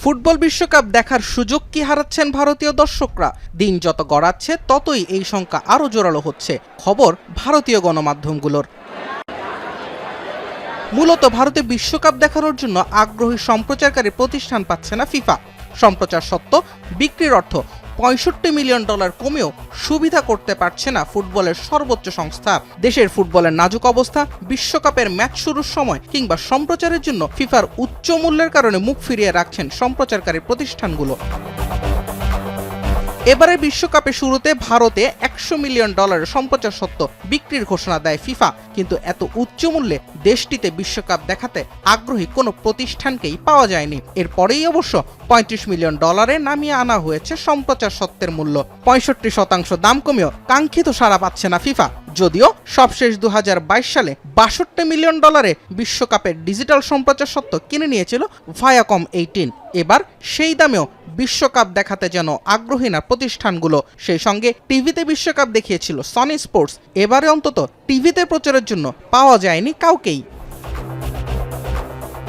Football বিশ্বকাপ দেখার সুযোগ কি হারাচ্ছেন ভারতীয় দর্শকরা? দিন যত গড়াচ্ছে ততই এই সংখ্যা আরও জোরালো হচ্ছে। খবর ভারতীয় গণমাধ্যমগুলোর। মূলত ভারতে বিশ্বকাপ দেখানোর জন্য আগ্রহী সম্প্রচারকারী প্রতিষ্ঠান পাচ্ছে না ফিফা। সম্প্রচার সত্ত্ব বিক্রির অর্থ $65 মিলিয়ন কমেও সুবিধা করতে পারছে না ফুটবলের সর্বোচ্চ সংস্থা। দেশের ফুটবলের নাজুক অবস্থা, বিশ্বকাপের ম্যাচ শুরুর সময় কিংবা সম্প্রচারের জন্য ফিফার উচ্চ মূল্যের কারণে মুখ ফিরিয়ে রাখছেন সম্প্রচারকারী প্রতিষ্ঠানগুলো। এবারে বিশ্বকাপে শুরুতে ভারতে $100 মিলিয়ন সম্প্রচার সত্ত্ব বিক্রির ঘোষণা দেয় ফিফা, কিন্তু এত উচ্চ মূল্যে দেশটিতে বিশ্বকাপ দেখাতে আগ্রহী কোনো প্রতিষ্ঠানকেই পাওয়া যায়নি। এরপরেই অবশ্য $35 মিলিয়ন নামিয়ে আনা হয়েছে সম্প্রচার সত্ত্বের মূল্য। 65% দাম কমেও কাঙ্ক্ষিত সাড়া পাচ্ছে না ফিফা। যদিও সবশেষ 2022 সালে $62 মিলিয়ন বিশ্বকাপের ডিজিটাল সম্প্রচার সত্ত্ব কিনে নিয়েছিল ভায়াকম 18। এবার সেই দামেও বিশ্বকাপ দেখাতে যেন আগ্রহী না প্রতিষ্ঠানগুলো। সেই সঙ্গে টিভিতে বিশ্বকাপ দেখিয়েছিল সনি স্পোর্টস। এবারে অন্তত টিভিতে প্রচারের জন্য পাওয়া যায়নি কাউকেই।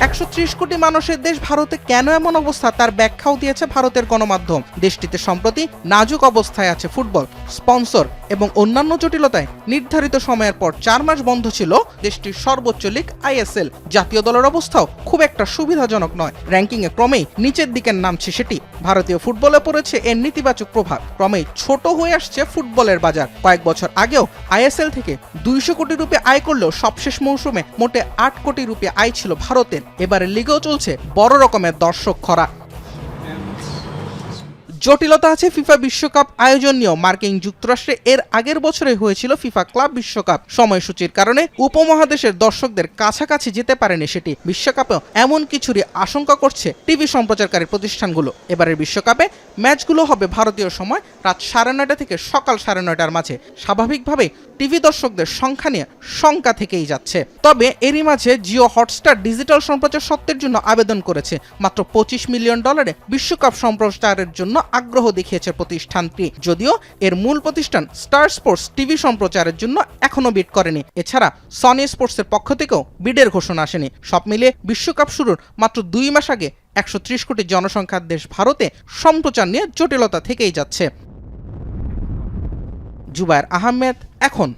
130 কোটি মানুষের দেশ ভারতে কেন এমন অবস্থা তার ব্যাখ্যাও দিয়েছে ভারতের গণমাধ্যম। দেশটিতে সম্প্রতি নাজুক অবস্থায় আছে ফুটবল, স্পন্সর এবং অন্যান্য জটিলতায় নির্ধারিত সময়ের পর 4 মাস বন্ধ ছিল দেশটির সর্বোচ্চ লীগ ISL। জাতীয় দলের অবস্থাও খুব একটা সুবিধাজনক নয়। র্যাঙ্কিংয়ে ক্রমেই নিচের দিকে নামছে সেটি। ভারতীয় ফুটবলে পড়েছে এর নেতিবাচক প্রভাব। ক্রমেই ছোট হয়ে আসছে ফুটবলের বাজার। কয়েক বছর আগেও ISL থেকে 200 কোটি রুপি আয় করলেও সবশেষ মৌসুমে মোটে 8 কোটি রুপি আয় ছিল ভারতের। এবারে লিগেও চলছে বড় রকমের দর্শক খরা। জটিলতা আছে ফিফা বিশ্বকাপ আয়োজন নিয়েও। মার্কিন যুক্তরাষ্ট্রে এর আগের বছরে হয়েছিল ফিফা ক্লাব বিশ্বকাপ। সময়সূচির কারণে উপমহাদেশের দর্শকদের কাছাকাছি যেতে পারেনি সেটি। বিশ্বকাপেও এমন কিছুরই আশঙ্কা করছে টিভি সম্প্রচারকারী প্রতিষ্ঠানগুলো। এবারের বিশ্বকাপে ম্যাচগুলো হবে ভারতীয় সময় রাত 9:30 থেকে সকাল 9:30টার মাঝে। স্বাভাবিকভাবেই টিভি দর্শকদের সংখ্যা নিয়ে শঙ্কা থেকেই যাচ্ছে। তবে এরই মাঝে জিও হটস্টার ডিজিটাল সম্প্রচার সত্ত্বের জন্য আবেদন করেছে। মাত্র $25 মিলিয়ন বিশ্বকাপ সম্প্রচারের জন্য আগ্রহ দেখিয়েছে প্রতিষ্ঠানটি। যদিও এর মূল প্রতিষ্ঠান স্টার স্পোর্টস টিভি সম্প্রচারের জন্য এখনো বিড করেনি। এছাড়া সনি স্পোর্টসের পক্ষ থেকেও বিডের ঘোষণা আসেনি। সব মিলিয়ে বিশ্বকাপ শুরুর মাত্র 2 মাস আগে 130 কোটি জনসংখ্যার দেশ ভারতে সম্প্রচার নিয়ে জটিলতা থেকেই যাচ্ছে। জুবায়ের আহমেদ, এখন।